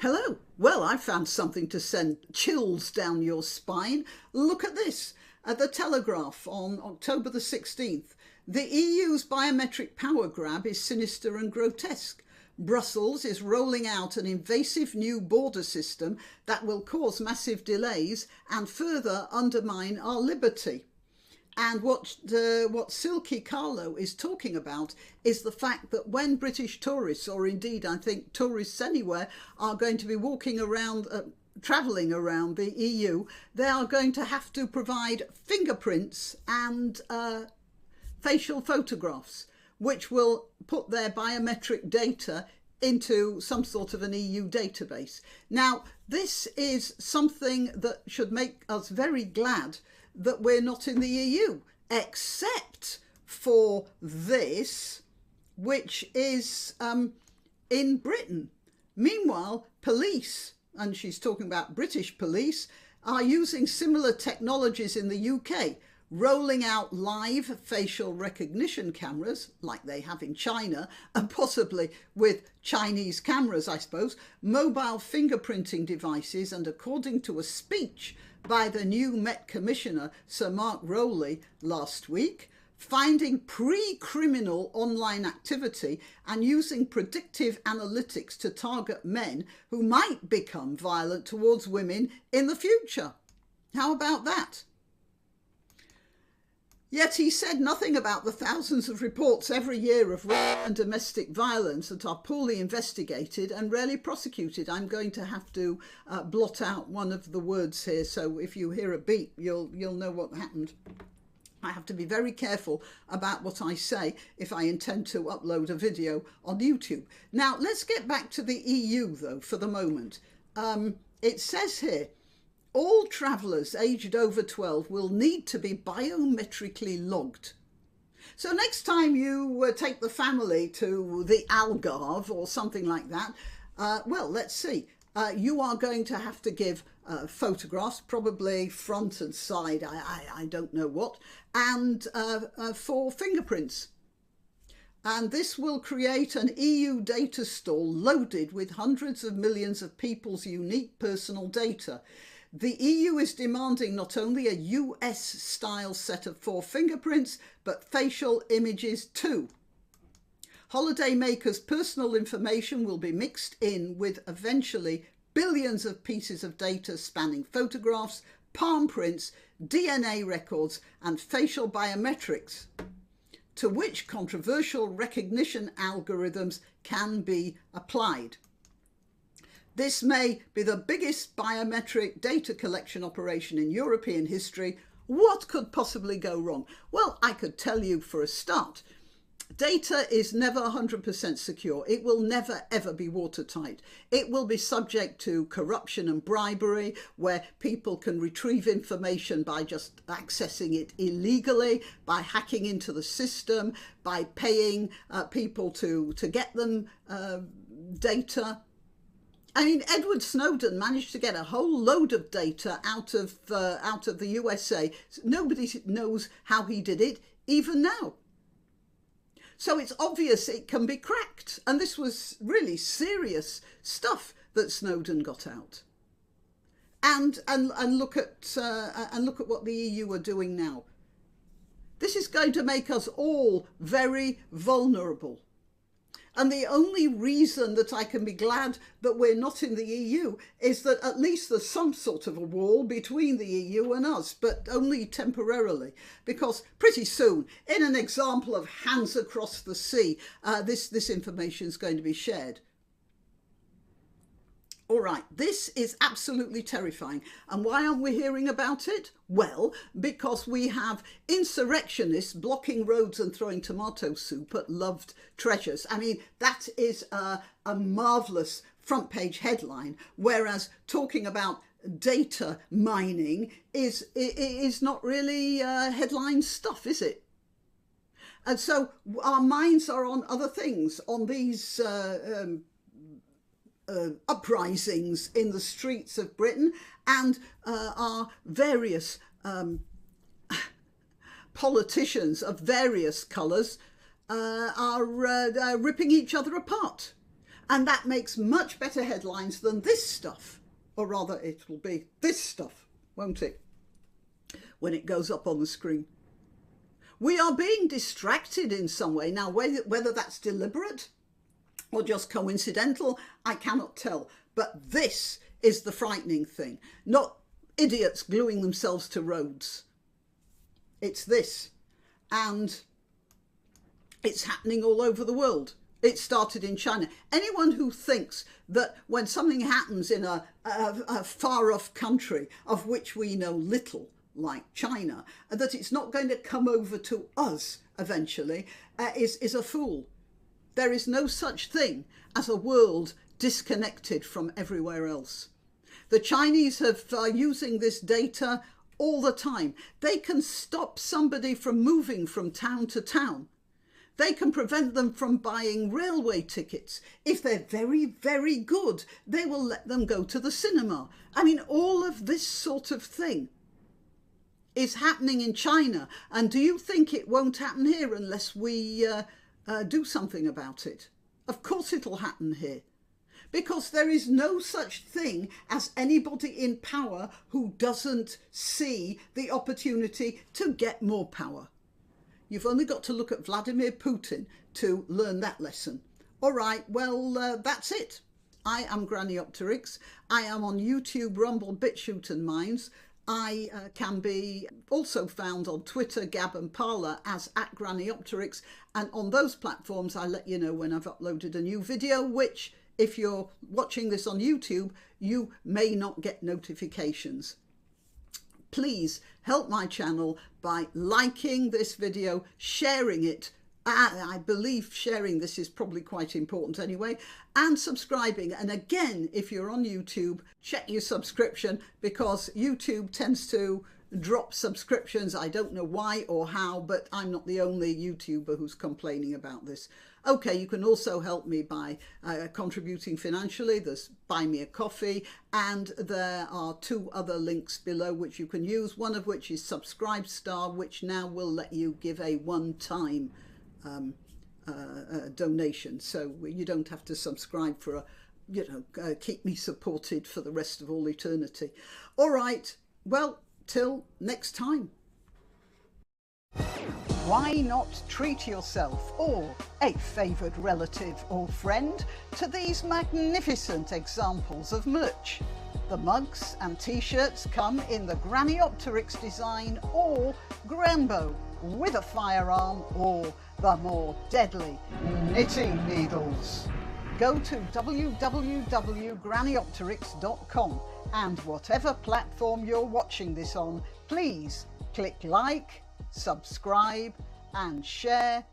Hello. Well, I found something to send chills down your spine. Look at this. At the Telegraph on October the 16th. The EU's biometric power grab is sinister and grotesque. Brussels is rolling out an invasive new border system that will cause massive delays and further undermine our liberty. And what Silky Carlo is talking about is the fact that when British tourists, or indeed I think tourists anywhere, are going to be walking around, travelling around the EU, they are going to have to provide fingerprints and facial photographs, which will put their biometric data into some sort of an EU database. Now, this is something that should make us very glad that we're not in the EU, except for this, which is in Britain. Meanwhile, police, and she's talking about British police, are using similar technologies in the UK, rolling out live facial recognition cameras, like they have in China, and possibly with Chinese cameras, I suppose, mobile fingerprinting devices, and according to a speech by the new Met Commissioner, Sir Mark Rowley, last week, finding pre-criminal online activity and using predictive analytics to target men who might become violent towards women in the future. How about that? Yet he said nothing about the thousands of reports every year of rape and domestic violence that are poorly investigated and rarely prosecuted. I'm going to have to blot out one of the words here, so if you hear a beep, you'll know what happened. I have to be very careful about what I say if I intend to upload a video on YouTube. Now, let's get back to the EU, though, for the moment. It says here, all travellers aged over 12 will need to be biometrically logged. So next time you take the family to the Algarve or something like that, well, let's see. You are going to have to give photographs, probably front and side, I don't know what, and for fingerprints. And this will create an EU data store loaded with hundreds of millions of people's unique personal data. The EU is demanding not only a US-style set of 4 fingerprints, but facial images too. Holidaymakers' personal information will be mixed in with eventually billions of pieces of data spanning photographs, palm prints, DNA records, and facial biometrics, to which controversial recognition algorithms can be applied. This may be the biggest biometric data collection operation in European history. What could possibly go wrong? Well, I could tell you for a start. Data is never 100% secure. It will never, ever be watertight. It will be subject to corruption and bribery, where people can retrieve information by just accessing it illegally, by hacking into the system, by paying people to get them data. I mean, Edward Snowden managed to get a whole load of data out of the USA. Nobody knows how he did it, even now. So it's obvious it can be cracked. And this was really serious stuff that Snowden got out. And look at what the EU are doing now. This is going to make us all very vulnerable. And the only reason that I can be glad that we're not in the EU is that at least there's some sort of a wall between the EU and us, but only temporarily, because pretty soon, in an example of hands across the sea, this information is going to be shared. All right, this is absolutely terrifying. And why aren't we hearing about it? Well, because we have insurrectionists blocking roads and throwing tomato soup at loved treasures. I mean, that is a marvellous front page headline, whereas talking about data mining is not really headline stuff, is it? And so our minds are on other things, on these uprisings in the streets of Britain, and our various politicians of various colours are ripping each other apart. And that makes much better headlines than this stuff. Or rather, it will be this stuff, won't it, when it goes up on the screen. We are being distracted in some way. Now, whether that's deliberate or just coincidental, I cannot tell. But this is the frightening thing. Not idiots gluing themselves to roads. It's this. And it's happening all over the world. It started in China. Anyone who thinks that when something happens in a far-off country of which we know little, like China, that it's not going to come over to us eventually, is a fool. There is no such thing as a world disconnected from everywhere else. The Chinese are using this data all the time. They can stop somebody from moving from town to town. They can prevent them from buying railway tickets. If they're very, very good, they will let them go to the cinema. I mean, all of this sort of thing is happening in China. And do you think it won't happen here unless we do something about it? Of course it'll happen here. Because there is no such thing as anybody in power who doesn't see the opportunity to get more power. You've only got to look at Vladimir Putin to learn that lesson. All right, well, that's it. I am Granniopteryx. I am on YouTube, Rumble, BitChute and Minds. I can be also found on Twitter, Gab and Parler as @Granniopteryx. And on those platforms, I let you know when I've uploaded a new video, which, if you're watching this on YouTube, you may not get notifications. Please help my channel by liking this video, sharing it. I believe sharing this is probably quite important anyway, and subscribing. And again, if you're on YouTube, check your subscription, because YouTube tends to drop subscriptions. I don't know why or how, but I'm not the only YouTuber who's complaining about this. Okay, you can also help me by contributing financially. There's Buy Me a Coffee, and there are 2 other links below which you can use, one of which is Subscribe Star, which now will let you give a one-time donation. So you don't have to subscribe for keep me supported for the rest of all eternity. All right, well, till next time. Why not treat yourself or a favoured relative or friend to these magnificent examples of merch? The mugs and t-shirts come in the Granniopteryx design or Granbo, with a firearm or the more deadly knitting needles. Go to www.granniopteryx.com, and whatever platform you're watching this on, please click like, subscribe and share.